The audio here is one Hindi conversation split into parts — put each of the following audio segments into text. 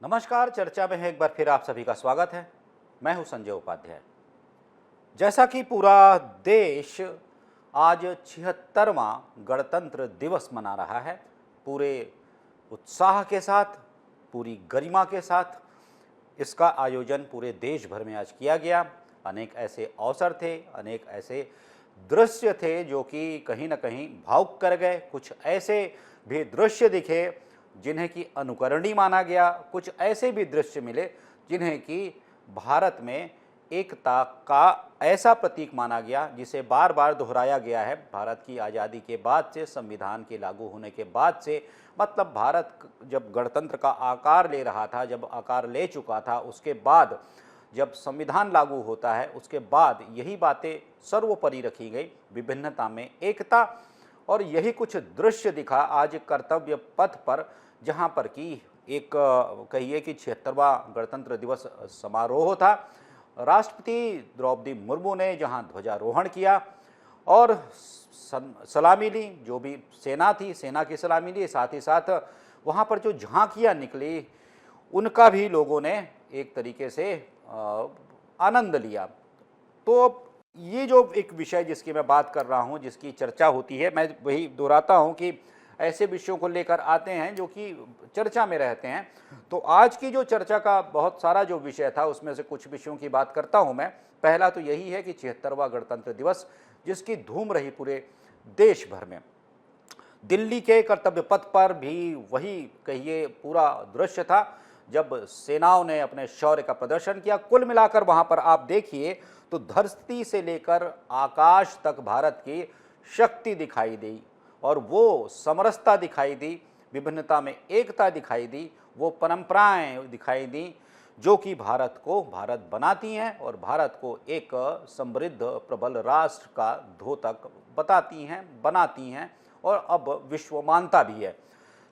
नमस्कार। चर्चा में एक बार फिर आप सभी का स्वागत है। मैं हूं संजय उपाध्याय। जैसा कि पूरा देश आज 76वां गणतंत्र दिवस मना रहा है, पूरे उत्साह के साथ, पूरी गरिमा के साथ इसका आयोजन पूरे देश भर में आज किया गया। अनेक ऐसे अवसर थे, अनेक ऐसे दृश्य थे जो कि कहीं न कहीं भावुक कर गए। कुछ ऐसे भी दृश्य दिखे जिन्हें कि अनुकरणीय माना गया, कुछ ऐसे भी दृश्य मिले जिन्हें कि भारत में एकता का ऐसा प्रतीक माना गया जिसे बार बार दोहराया गया है। भारत की आज़ादी के बाद से, संविधान के लागू होने के बाद से, मतलब भारत जब गणतंत्र का आकार ले रहा था, जब आकार ले चुका था, उसके बाद जब संविधान लागू होता है, उसके बाद यही बातें सर्वोपरि रखी गई, विभिन्नता में एकता। और यही कुछ दृश्य दिखा आज कर्तव्य पथ पर, जहां पर कि एक कहिए कि 76वां गणतंत्र दिवस समारोह था। राष्ट्रपति द्रौपदी मुर्मू ने जहां ध्वजारोहण किया और सलामी ली, जो भी सेना थी, सेना की सलामी ली, साथ ही साथ वहां पर जो झांकियां निकली उनका भी लोगों ने एक तरीके से आनंद लिया। तो ये जो एक विषय जिसकी मैं बात कर रहा हूँ, जिसकी चर्चा होती है, मैं वही दोहराता हूँ कि ऐसे विषयों को लेकर आते हैं जो कि चर्चा में रहते हैं। तो आज की जो चर्चा का बहुत सारा जो विषय था, उसमें से कुछ विषयों की बात करता हूँ मैं। पहला तो यही है कि 76वां गणतंत्र दिवस, जिसकी धूम रही पूरे देश भर में। दिल्ली के कर्तव्य पथ पर भी वही कहिए पूरा दृश्य था जब सेनाओं ने अपने शौर्य का प्रदर्शन किया। कुल मिलाकर वहां पर आप देखिए तो धरती से लेकर आकाश तक भारत की शक्ति दिखाई दी और वो समरसता दिखाई दी, विभिन्नता में एकता दिखाई दी, वो परंपराएं दिखाई दी जो कि भारत को भारत बनाती हैं और भारत को एक समृद्ध प्रबल राष्ट्र का द्योतक बताती हैं, बनाती हैं और अब विश्व मानता भी है।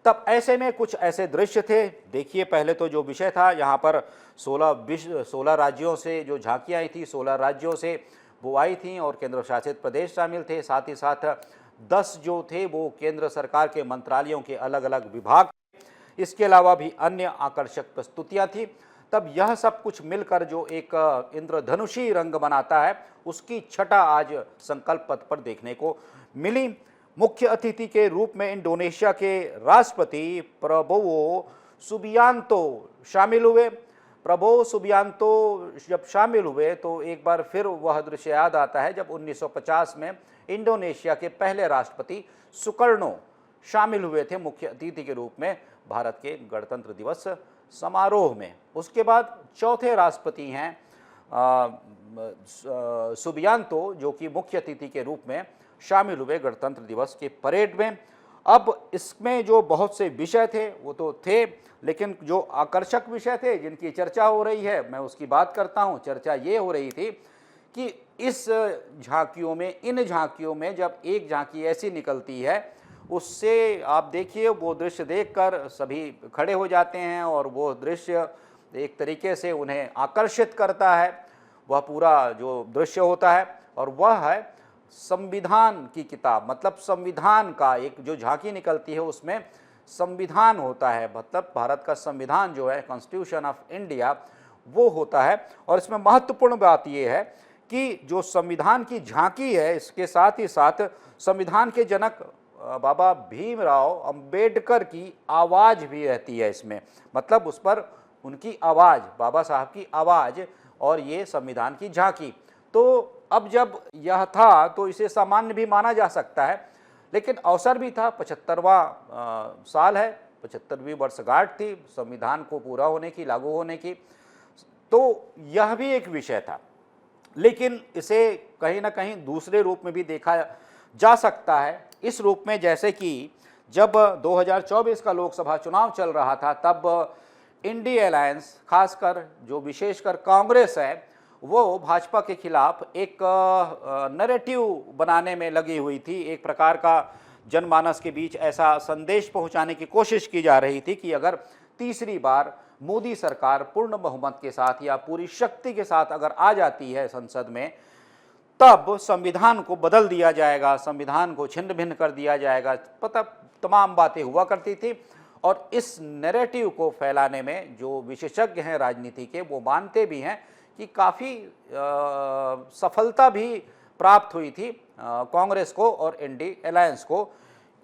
तब ऐसे में कुछ ऐसे दृश्य थे। देखिए, पहले तो जो विषय था, यहाँ पर 16 राज्यों से जो झांकियाँ आई थी, 16 राज्यों से वो आई थी और केंद्र शासित प्रदेश शामिल थे। साथ ही साथ 10 जो थे वो केंद्र सरकार के मंत्रालयों के अलग अलग विभाग, इसके अलावा भी अन्य आकर्षक प्रस्तुतियाँ थी। तब यह सब कुछ मिलकर जो एक इंद्रधनुषी रंग बनाता है, उसकी छटा आज संकल्प पथ पर देखने को मिली। मुख्य अतिथि के रूप में इंडोनेशिया के राष्ट्रपति प्रबोवो सुबियांतो शामिल हुए। प्रबोवो सुबियांतो जब शामिल हुए तो एक बार फिर वह दृश्य याद आता है जब 1950 में इंडोनेशिया के पहले राष्ट्रपति सुकर्णो शामिल हुए थे मुख्य अतिथि के रूप में भारत के गणतंत्र दिवस समारोह में। उसके बाद चौथे राष्ट्रपति हैं सुबियांतो, जो कि मुख्य अतिथि के रूप में शामिल हुए गणतंत्र दिवस के परेड में। अब इसमें जो बहुत से विषय थे वो तो थे, लेकिन जो आकर्षक विषय थे जिनकी चर्चा हो रही है, मैं उसकी बात करता हूं। चर्चा ये हो रही थी कि इस झांकियों में, इन झांकियों में जब एक झांकी ऐसी निकलती है, उससे आप देखिए वो दृश्य देखकर सभी खड़े हो जाते हैं और वो दृश्य एक तरीके से उन्हें आकर्षित करता है। वह पूरा जो दृश्य होता है और वह है संविधान की किताब, मतलब संविधान का एक जो झांकी निकलती है उसमें संविधान होता है, मतलब भारत का संविधान जो है, कॉन्स्टिट्यूशन ऑफ इंडिया, वो होता है। और इसमें महत्वपूर्ण बात यह है कि जो संविधान की झांकी है, इसके साथ ही साथ संविधान के जनक बाबा भीमराव अंबेडकर की आवाज़ भी रहती है इसमें, मतलब उस पर उनकी आवाज़, बाबा साहब की आवाज़, और ये संविधान की झांकी। तो अब जब यह था तो इसे सामान्य भी माना जा सकता है, लेकिन अवसर भी था। 75वां साल है, 75वीं वर्षगांठ थी संविधान को पूरा होने की, लागू होने की, तो यह भी एक विषय था। लेकिन इसे कहीं ना कहीं दूसरे रूप में भी देखा जा सकता है, इस रूप में जैसे कि जब 2024 का लोकसभा चुनाव चल रहा था, तब इंडिया अलायंस, खासकर जो विशेषकर कांग्रेस है, वो भाजपा के खिलाफ एक नैरेटिव बनाने में लगी हुई थी। एक प्रकार का जनमानस के बीच ऐसा संदेश पहुंचाने की कोशिश की जा रही थी कि अगर तीसरी बार मोदी सरकार पूर्ण बहुमत के साथ या पूरी शक्ति के साथ अगर आ जाती है संसद में, तब संविधान को बदल दिया जाएगा, संविधान को छिन्न भिन्न कर दिया जाएगा। पता तमाम बातें हुआ करती थी और इस नैरेटिव को फैलाने में जो विशेषज्ञ हैं राजनीति के, वो मानते भी हैं कि काफ़ी सफलता भी प्राप्त हुई थी कांग्रेस को और इंडी अलायंस को।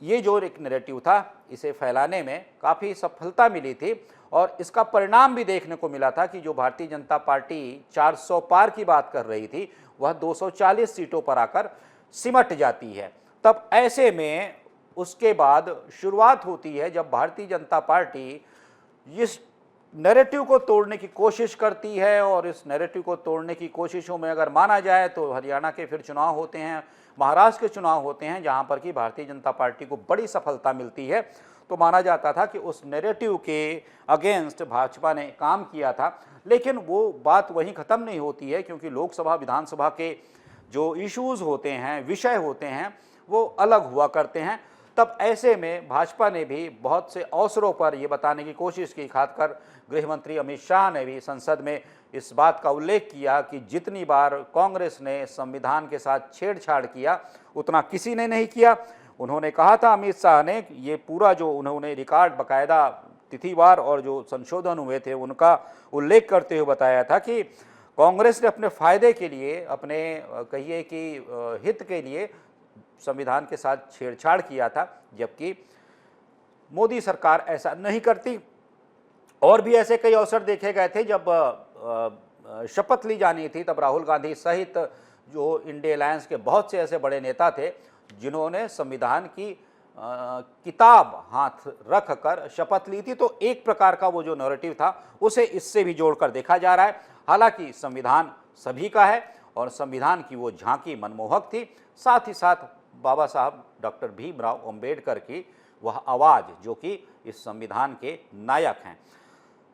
ये जो एक नैरेटिव था, इसे फैलाने में काफ़ी सफलता मिली थी और इसका परिणाम भी देखने को मिला था कि जो भारतीय जनता पार्टी 400 पार की बात कर रही थी, वह 240 सीटों पर आकर सिमट जाती है। तब ऐसे में उसके बाद शुरुआत होती है जब भारतीय जनता पार्टी इस नैरेटिव को तोड़ने की कोशिश करती है, और इस नैरेटिव को तोड़ने की कोशिशों में अगर माना जाए तो हरियाणा के फिर चुनाव होते हैं, महाराष्ट्र के चुनाव होते हैं, जहां पर कि भारतीय जनता पार्टी को बड़ी सफलता मिलती है। तो माना जाता था कि उस नैरेटिव के अगेंस्ट भाजपा ने काम किया था, लेकिन वो बात वहीं ख़त्म नहीं होती है, क्योंकि लोकसभा विधानसभा के जो इश्यूज़ होते हैं, विषय होते हैं, वो अलग हुआ करते हैं। तब ऐसे में भाजपा ने भी बहुत से अवसरों पर ये बताने की कोशिश की, खासकर गृह मंत्री अमित शाह ने भी संसद में इस बात का उल्लेख किया कि जितनी बार कांग्रेस ने संविधान के साथ छेड़छाड़ किया, उतना किसी ने नहीं किया। उन्होंने कहा था, अमित शाह ने, ये पूरा जो उन्होंने रिकॉर्ड बाकायदा तिथिवार और जो संशोधन हुए थे उनका उल्लेख करते हुए बताया था कि कांग्रेस ने अपने फायदे के लिए, अपने कहिए कि हित के लिए संविधान के साथ छेड़छाड़ किया था, जबकि मोदी सरकार ऐसा नहीं करती। और भी ऐसे कई अवसर देखे गए थे जब शपथ ली जानी थी, तब राहुल गांधी सहित जो इंडिया अलायंस के बहुत से ऐसे बड़े नेता थे जिन्होंने संविधान की किताब हाथ रख कर शपथ ली थी। तो एक प्रकार का वो जो नैरेटिव था उसे इससे भी जोड़कर देखा जा रहा है। हालांकि संविधान सभी का है और संविधान की वो झांकी मनमोहक थी, साथ ही साथ बाबा साहब डॉक्टर भीमराव अंबेडकर की वह आवाज़ जो कि इस संविधान के नायक हैं।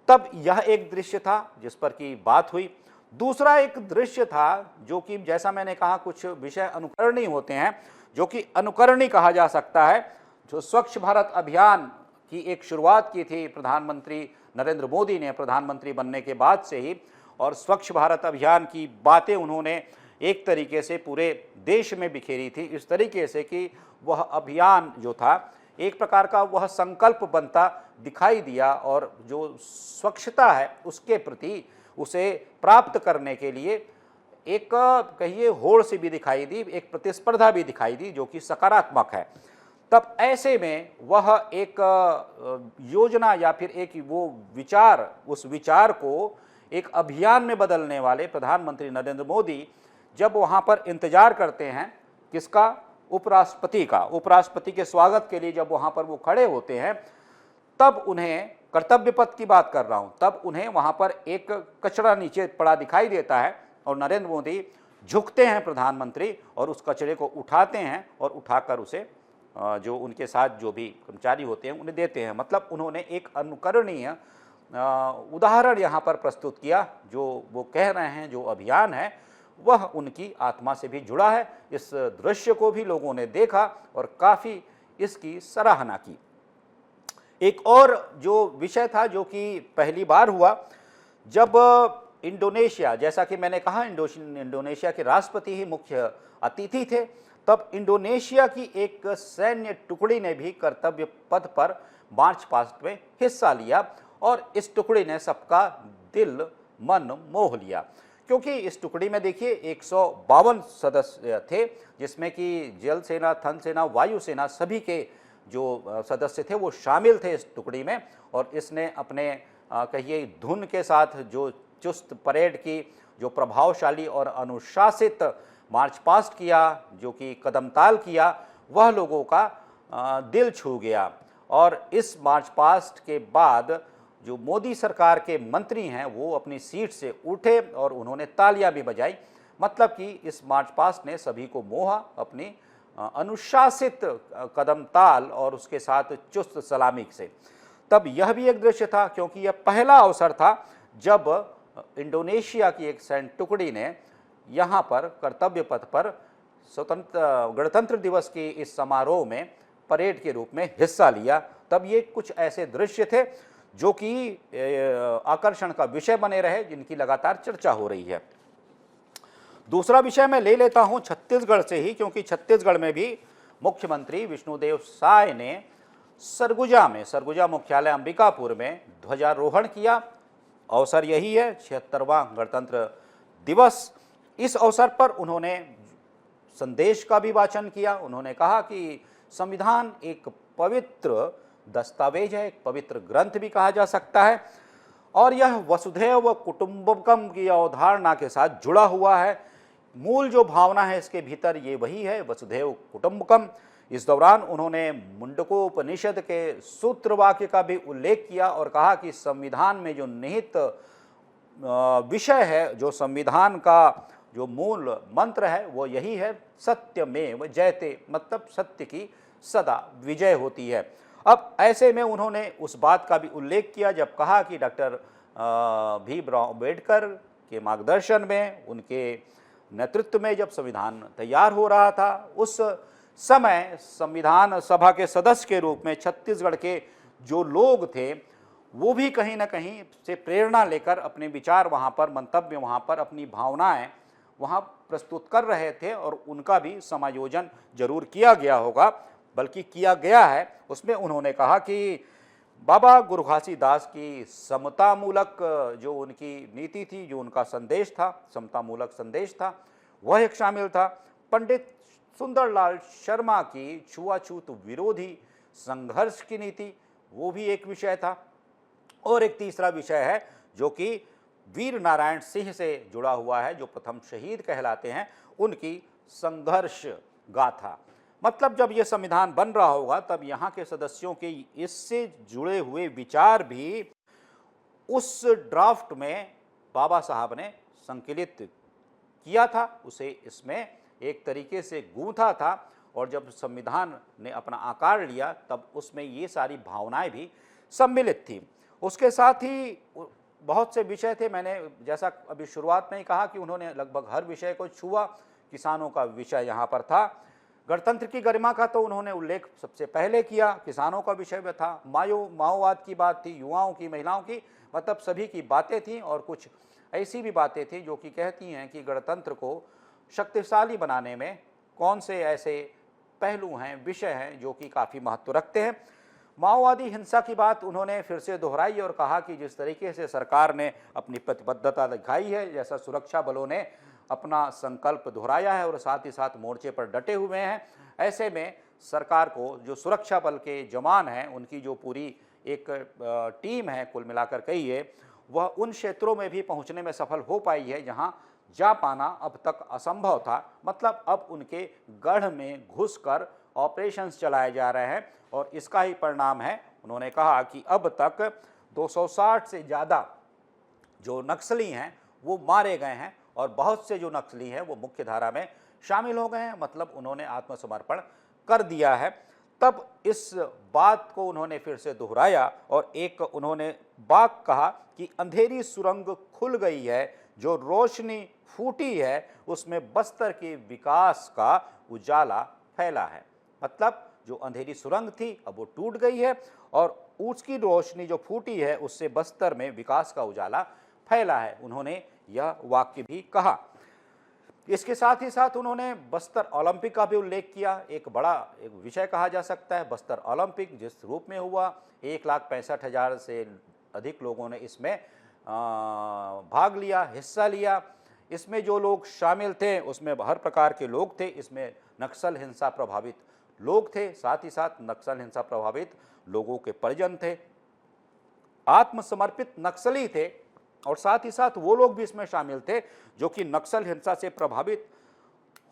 तब यह एक दृश्य था जिस पर की बात हुई। दूसरा एक दृश्य था जो कि, जैसा मैंने कहा, कुछ विषय अनुकरणीय होते हैं, जो कि अनुकरणीय कहा जा सकता है। जो स्वच्छ भारत अभियान की एक शुरुआत की थी प्रधानमंत्री नरेंद्र मोदी ने प्रधानमंत्री बनने के बाद से ही, और स्वच्छ भारत अभियान की बातें उन्होंने एक तरीके से पूरे देश में बिखेरी थी, इस तरीके से कि वह अभियान जो था एक प्रकार का वह संकल्प बनता दिखाई दिया, और जो स्वच्छता है उसके प्रति उसे प्राप्त करने के लिए एक कहिए होड़ से भी दिखाई दी, एक प्रतिस्पर्धा भी दिखाई दी जो कि सकारात्मक है। तब ऐसे में वह एक योजना या फिर एक वो विचार, उस विचार को एक अभियान में बदलने वाले प्रधानमंत्री नरेंद्र मोदी जब वहाँ पर इंतजार करते हैं, किसका? उपराष्ट्रपति का। उपराष्ट्रपति के स्वागत के लिए जब वहाँ पर वो खड़े होते हैं, तब उन्हें, कर्तव्य पथ की बात कर रहा हूँ, तब उन्हें वहाँ पर एक कचरा नीचे पड़ा दिखाई देता है और नरेंद्र मोदी झुकते हैं प्रधानमंत्री और उस कचरे को उठाते हैं और उठाकर उसे जो उनके साथ जो भी कर्मचारी होते हैं उन्हें देते हैं। मतलब उन्होंने एक अनुकरणीय उदाहरण यहाँ पर प्रस्तुत किया। जो वो कह रहे हैं, जो अभियान है, वह उनकी आत्मा से भी जुड़ा है। इस दृश्य को भी लोगों ने देखा और काफ़ी इसकी सराहना की। एक और जो विषय था जो कि पहली बार हुआ, जब इंडोनेशिया, जैसा कि मैंने कहा, इंडोनेशिया के राष्ट्रपति ही मुख्य अतिथि थे, तब इंडोनेशिया की एक सैन्य टुकड़ी ने भी कर्तव्य पथ पर मार्च पास्ट में हिस्सा लिया और इस टुकड़ी ने सबका दिल मन मोह लिया। क्योंकि इस टुकड़ी में देखिए 152 सदस्य थे, जिसमें कि जल सेना, थल सेना, वायु सेना, सभी के जो सदस्य थे वो शामिल थे इस टुकड़ी में। और इसने अपने कहिए धुन के साथ जो चुस्त परेड की, जो प्रभावशाली और अनुशासित मार्च पास्ट किया, जो कि कदम ताल किया, वह लोगों का दिल छू गया। और इस मार्च पास्ट के बाद जो मोदी सरकार के मंत्री हैं वो अपनी सीट से उठे और उन्होंने तालियां भी बजाई। मतलब कि इस मार्च पास्ट ने सभी को मोहा अपनी अनुशासित कदम ताल और उसके साथ चुस्त सलामी से। तब यह भी एक दृश्य था, क्योंकि यह पहला अवसर था जब इंडोनेशिया की एक सैन्य टुकड़ी ने यहाँ पर कर्तव्य पथ पर गणतंत्र दिवस के इस समारोह में परेड के रूप में हिस्सा लिया। तब ये कुछ ऐसे दृश्य थे जो कि आकर्षण का विषय बने रहे, जिनकी लगातार चर्चा हो रही है। दूसरा विषय मैं ले लेता हूं छत्तीसगढ़ से ही, क्योंकि छत्तीसगढ़ में भी मुख्यमंत्री विष्णुदेव साय ने सरगुजा मुख्यालय अंबिकापुर में ध्वजारोहण किया। अवसर यही है 76वां गणतंत्र दिवस। इस अवसर पर उन्होंने संदेश का भी वाचन किया। उन्होंने कहा कि संविधान एक पवित्र दस्तावेज है, एक पवित्र ग्रंथ भी कहा जा सकता है, और यह वसुधैव कुटुंबकम की अवधारणा के साथ जुड़ा हुआ है। मूल जो भावना है इसके भीतर ये वही है, वसुधैव कुटुंबकम। इस दौरान उन्होंने मुंडकोपनिषद के सूत्र वाक्य का भी उल्लेख किया और कहा कि संविधान में जो निहित विषय है, जो संविधान का जो मूल मंत्र है वो यही है, सत्यमेव जयते, मतलब सत्य की सदा विजय होती है। अब ऐसे में उन्होंने उस बात का भी उल्लेख किया जब कहा कि डॉक्टर भीमराव अम्बेडकर के मार्गदर्शन में, उनके नेतृत्व में जब संविधान तैयार हो रहा था, उस समय संविधान सभा के सदस्य के रूप में छत्तीसगढ़ के जो लोग थे वो भी कहीं ना कहीं से प्रेरणा लेकर अपने विचार वहाँ पर, मंतव्य वहाँ पर, अपनी भावनाएं वहाँ प्रस्तुत कर रहे थे, और उनका भी समायोजन जरूर किया गया होगा, बल्कि किया गया है। उसमें उन्होंने कहा कि बाबा गुरु घासीदास की समतामूलक जो उनकी नीति थी, जो उनका संदेश था, समतामूलक संदेश था, वह एक शामिल था। पंडित सुंदरलाल शर्मा की छुआछूत विरोधी संघर्ष की नीति, वो भी एक विषय था। और एक तीसरा विषय है जो कि वीर नारायण सिंह से जुड़ा हुआ है, जो प्रथम शहीद कहलाते हैं, उनकी संघर्ष गाथा। मतलब जब ये संविधान बन रहा होगा तब यहाँ के सदस्यों के इससे जुड़े हुए विचार भी उस ड्राफ्ट में बाबा साहब ने संकलित किया था, उसे इसमें एक तरीके से गूंथा था, और जब संविधान ने अपना आकार लिया तब उसमें ये सारी भावनाएं भी सम्मिलित थी। उसके साथ ही बहुत से विषय थे। मैंने जैसा अभी शुरुआत में ही कहा कि उन्होंने लगभग हर विषय को छुआ। किसानों का विषय यहाँ पर था, गणतंत्र की गरिमा का तो उन्होंने उल्लेख सबसे पहले किया, किसानों का विषय में था, माओवाद की बात थी, युवाओं की, महिलाओं की, मतलब सभी की बातें थीं। और कुछ ऐसी भी बातें थी जो कि कहती हैं कि गणतंत्र को शक्तिशाली बनाने में कौन से ऐसे पहलू हैं, विषय हैं जो कि काफ़ी महत्व रखते हैं। माओवादी हिंसा की बात उन्होंने फिर से दोहराई और कहा कि जिस तरीके से सरकार ने अपनी प्रतिबद्धता दिखाई है, जैसा सुरक्षा बलों ने अपना संकल्प दोहराया है और साथ ही साथ मोर्चे पर डटे हुए हैं, ऐसे में सरकार को जो सुरक्षा बल के जवान हैं, उनकी जो पूरी एक टीम है, कुल मिलाकर कहिए, वह उन क्षेत्रों में भी पहुंचने में सफल हो पाई है जहां जा पाना अब तक असंभव था। मतलब अब उनके गढ़ में घुसकर ऑपरेशंस चलाए जा रहे हैं, और इसका ही परिणाम है। उन्होंने कहा कि अब तक 260 से ज़्यादा जो नक्सली हैं वो मारे गए हैं, और बहुत से जो नक्सली हैं वो मुख्य धारा में शामिल हो गए हैं, मतलब उन्होंने आत्मसमर्पण कर दिया है। तब इस बात को उन्होंने फिर से दोहराया और एक उन्होंने बात कहा कि अंधेरी सुरंग खुल गई है, जो रोशनी फूटी है उसमें बस्तर के विकास का उजाला फैला है। मतलब जो अंधेरी सुरंग थी अब वो टूट गई है, और उसकी रोशनी जो फूटी है उससे बस्तर में विकास का उजाला फैला है। उन्होंने यह वाक्य भी कहा। इसके साथ ही साथ उन्होंने बस्तर ओलंपिक का भी उल्लेख किया। एक बड़ा एक विषय कहा जा सकता है बस्तर ओलंपिक, जिस रूप में हुआ, 1,65,000 से अधिक लोगों ने इसमें भाग लिया, हिस्सा लिया। इसमें जो लोग शामिल थे उसमें हर प्रकार के लोग थे। इसमें नक्सल हिंसा प्रभावित लोग थे, साथ ही साथ नक्सल हिंसा प्रभावित लोगों के परिजन थे, आत्मसमर्पित नक्सली थे, और साथ ही साथ वो लोग भी इसमें शामिल थे जो कि नक्सल हिंसा से प्रभावित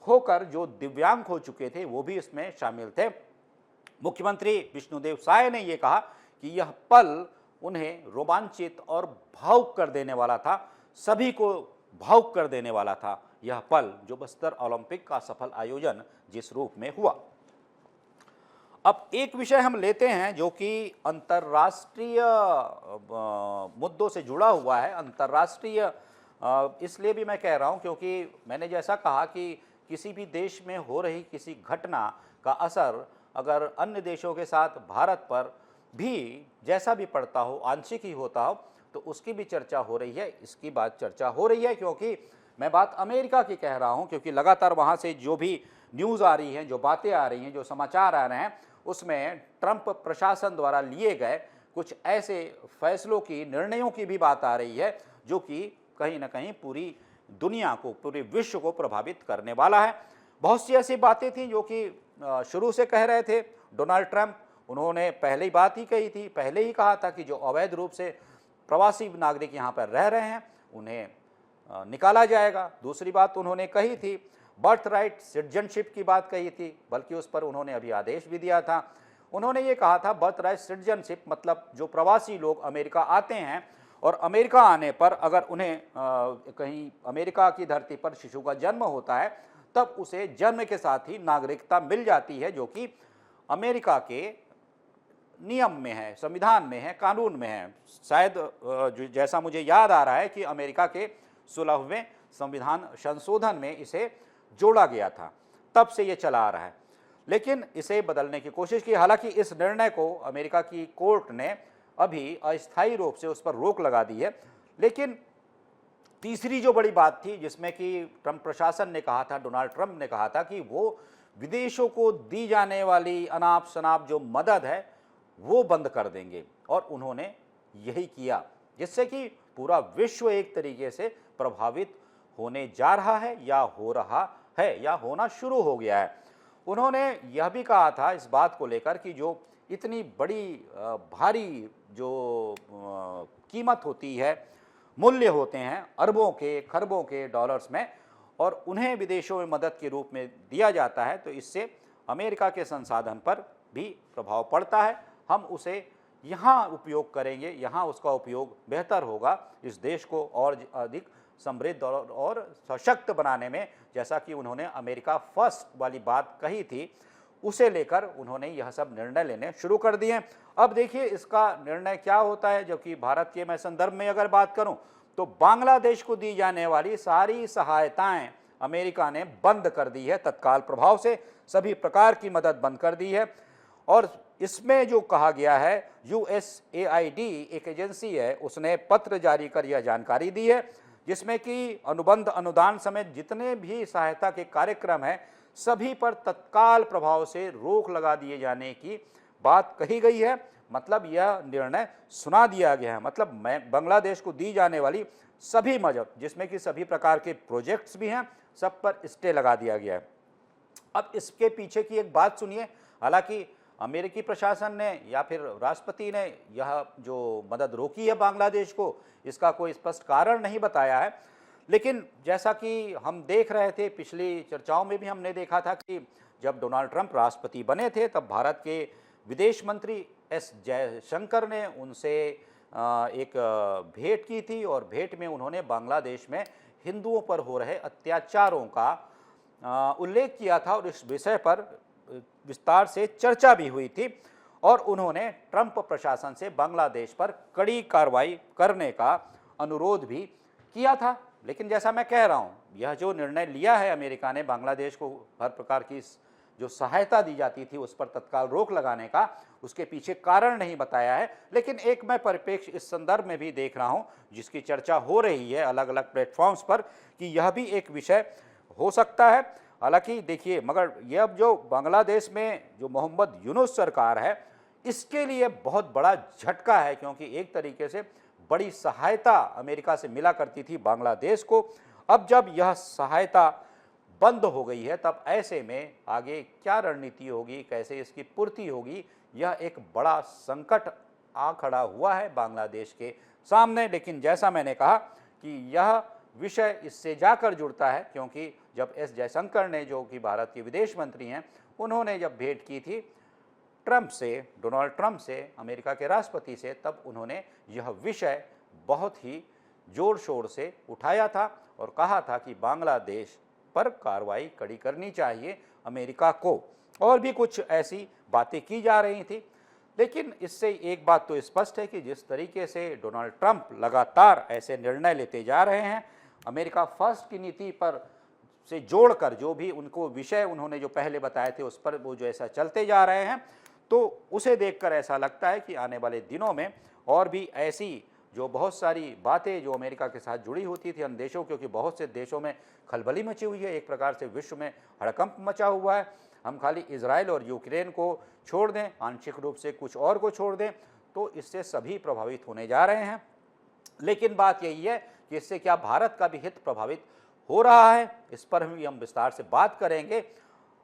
होकर जो दिव्यांग हो चुके थे, वो भी इसमें शामिल थे। मुख्यमंत्री विष्णुदेव साय ने ये कहा कि यह पल उन्हें रोमांचित और भावुक कर देने वाला था, सभी को भावुक कर देने वाला था यह पल, जो बस्तर ओलंपिक का सफल आयोजन जिस रूप में हुआ। अब एक विषय हम लेते हैं जो कि अंतर्राष्ट्रीय मुद्दों से जुड़ा हुआ है। अंतर्राष्ट्रीय इसलिए भी मैं कह रहा हूं क्योंकि मैंने जैसा कहा कि किसी भी देश में हो रही किसी घटना का असर अगर अन्य देशों के साथ भारत पर भी जैसा भी पड़ता हो, आंशिक ही होता हो, तो उसकी भी चर्चा हो रही है। इसकी बात चर्चा हो रही है क्योंकि मैं बात अमेरिका की कह रहा हूं, क्योंकि लगातार वहां से जो भी न्यूज़ आ रही है, जो बातें आ रही हैं, जो समाचार आ रहे हैं, उसमें ट्रंप प्रशासन द्वारा लिए गए कुछ ऐसे फैसलों की, निर्णयों की भी बात आ रही है जो कि कहीं ना कहीं पूरी दुनिया को, पूरे विश्व को प्रभावित करने वाला है। बहुत सी ऐसी बातें थी जो कि शुरू से कह रहे थे डोनाल्ड ट्रंप। उन्होंने पहले ही बात ही कही थी, पहले ही कहा था कि जो अवैध रूप से प्रवासी नागरिक यहाँ पर रह रहे हैं उन्हें निकाला जाएगा। दूसरी बात उन्होंने कही थी बर्थ राइट सिटीजनशिप की बात कही थी, बल्कि उस पर उन्होंने अभी आदेश भी दिया था। उन्होंने ये कहा था बर्थ राइट सिटीजनशिप मतलब जो प्रवासी लोग अमेरिका आते हैं और अमेरिका आने पर अगर उन्हें कहीं अमेरिका की धरती पर शिशु का जन्म होता है तब उसे जन्म के साथ ही नागरिकता मिल जाती है, जो कि अमेरिका के नियम में है, संविधान में है, कानून में है। शायद जैसा मुझे याद आ रहा है कि अमेरिका के 16वें संविधान संशोधन में इसे जोड़ा गया था, तब से ये चला आ रहा है। लेकिन इसे बदलने की कोशिश की। हालांकि इस निर्णय को अमेरिका की कोर्ट ने अभी अस्थायी रूप से उस पर रोक लगा दी है। लेकिन तीसरी जो बड़ी बात थी जिसमें कि ट्रंप प्रशासन ने कहा था, डोनाल्ड ट्रंप ने कहा था कि वो विदेशों को दी जाने वाली अनाप शनाप जो मदद है वो बंद कर देंगे, और उन्होंने यही किया, जिससे कि पूरा विश्व एक तरीके से प्रभावित होने जा रहा है या हो रहा है या होना शुरू हो गया है। उन्होंने यह भी कहा था इस बात को लेकर कि जो इतनी बड़ी भारी जो कीमत होती है, मूल्य होते हैं अरबों के, खरबों के डॉलर्स में, और उन्हें विदेशों में मदद के रूप में दिया जाता है, तो इससे अमेरिका के संसाधन पर भी प्रभाव पड़ता है। हम उसे यहाँ उपयोग करेंगे, यहाँ उसका उपयोग बेहतर होगा इस देश को और अधिक समृद्ध और सशक्त बनाने में। जैसा कि उन्होंने अमेरिका फर्स्ट वाली बात कही थी, उसे लेकर उन्होंने यह सब निर्णय लेने शुरू कर दिए। अब देखिए इसका निर्णय क्या होता है, जो कि भारत के मैं संदर्भ में अगर बात करूं तो बांग्लादेश को दी जाने वाली सारी सहायताएं अमेरिका ने बंद कर दी है तत्काल प्रभाव से, सभी प्रकार की मदद बंद कर दी है। और इसमें जो कहा गया है, USAID एक एजेंसी है, उसने पत्र जारी कर यह जानकारी दी है, जिसमें कि अनुबंध अनुदान समेत जितने भी सहायता के कार्यक्रम हैं सभी पर तत्काल प्रभाव से रोक लगा दिए जाने की बात कही गई है। मतलब यह निर्णय सुना दिया गया है, मतलब बांग्लादेश को दी जाने वाली सभी मदद, जिसमें कि सभी प्रकार के प्रोजेक्ट्स भी हैं, सब पर स्टे लगा दिया गया है। अब इसके पीछे की एक बात सुनिए। हालांकि अमेरिकी प्रशासन ने या फिर राष्ट्रपति ने यह जो मदद रोकी है बांग्लादेश को, इसका कोई स्पष्ट कारण नहीं बताया है। लेकिन जैसा कि हम देख रहे थे, पिछली चर्चाओं में भी हमने देखा था कि जब डोनाल्ड ट्रंप राष्ट्रपति बने थे तब भारत के विदेश मंत्री एस जयशंकर ने उनसे एक भेंट की थी, और भेंट में उन्होंने बांग्लादेश में हिंदुओं पर हो रहे अत्याचारों का उल्लेख किया था, और इस विषय पर विस्तार से चर्चा भी हुई थी। और उन्होंने ट्रंप प्रशासन से बांग्लादेश पर कड़ी कार्रवाई करने का अनुरोध भी किया था। लेकिन जैसा मैं कह रहा हूं, यह जो निर्णय लिया है अमेरिका ने बांग्लादेश को हर प्रकार की जो सहायता दी जाती थी उस पर तत्काल रोक लगाने का, उसके पीछे कारण नहीं बताया है। लेकिन एक मैं परिप्रेक्ष्य इस संदर्भ में भी देख रहा हूं जिसकी चर्चा हो रही है अलग अलग प्लेटफॉर्म्स पर, कि यह भी एक विषय हो सकता है। हालांकि देखिए, मगर यह जो बांग्लादेश में जो मोहम्मद यूनुस सरकार है, इसके लिए बहुत बड़ा झटका है, क्योंकि एक तरीके से बड़ी सहायता अमेरिका से मिला करती थी बांग्लादेश को। अब जब यह सहायता बंद हो गई है, तब ऐसे में आगे क्या रणनीति होगी, कैसे इसकी पूर्ति होगी, यह एक बड़ा संकट आ खड़ा हुआ है बांग्लादेश के सामने। लेकिन जैसा मैंने कहा कि यह विषय इससे जाकर जुड़ता है, क्योंकि जब एस जयशंकर ने, जो कि भारत के विदेश मंत्री हैं, उन्होंने जब भेंट की थी ट्रंप से, डोनाल्ड ट्रंप से, अमेरिका के राष्ट्रपति से, तब उन्होंने यह विषय बहुत ही जोर शोर से उठाया था और कहा था कि बांग्लादेश पर कार्रवाई कड़ी करनी चाहिए अमेरिका को। और भी कुछ ऐसी बातें की जा रही थी। लेकिन इससे एक बात तो स्पष्ट है कि जिस तरीके से डोनाल्ड ट्रंप लगातार ऐसे निर्णय लेते जा रहे हैं, अमेरिका फर्स्ट की नीति पर से जोड़कर जो भी उनको विषय उन्होंने जो पहले बताए थे उस पर वो जो ऐसा चलते जा रहे हैं, तो उसे देखकर ऐसा लगता है कि आने वाले दिनों में और भी ऐसी जो बहुत सारी बातें जो अमेरिका के साथ जुड़ी होती थी अन्य देशों, क्योंकि बहुत से देशों में खलबली मची हुई है, एक प्रकार से विश्व में हड़कंप मचा हुआ है। हम खाली इजराइल और यूक्रेन को छोड़ दें, आंशिक रूप से कुछ और को छोड़ दें, तो इससे सभी प्रभावित होने जा रहे हैं। लेकिन बात यही है कि इससे क्या भारत का भी हित प्रभावित हो रहा है, इस पर भी हम विस्तार से बात करेंगे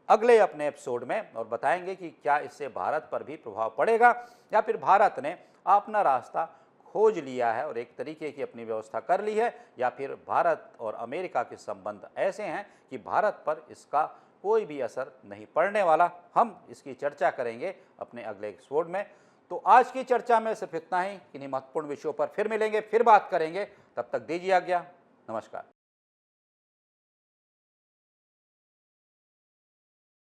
अगले अपने एपिसोड में और बताएंगे कि क्या इससे भारत पर भी प्रभाव पड़ेगा या फिर भारत ने अपना रास्ता खोज लिया है और एक तरीके की अपनी व्यवस्था कर ली है, या फिर भारत और अमेरिका के संबंध ऐसे हैं कि भारत पर इसका कोई भी असर नहीं पड़ने वाला। हम इसकी चर्चा करेंगे अपने अगले एपिसोड में। तो आज की चर्चा में सिर्फ इतना ही। किन्हीं महत्वपूर्ण विषयों पर फिर मिलेंगे, फिर बात करेंगे। तब तक दीजिए आज्ञा। नमस्कार।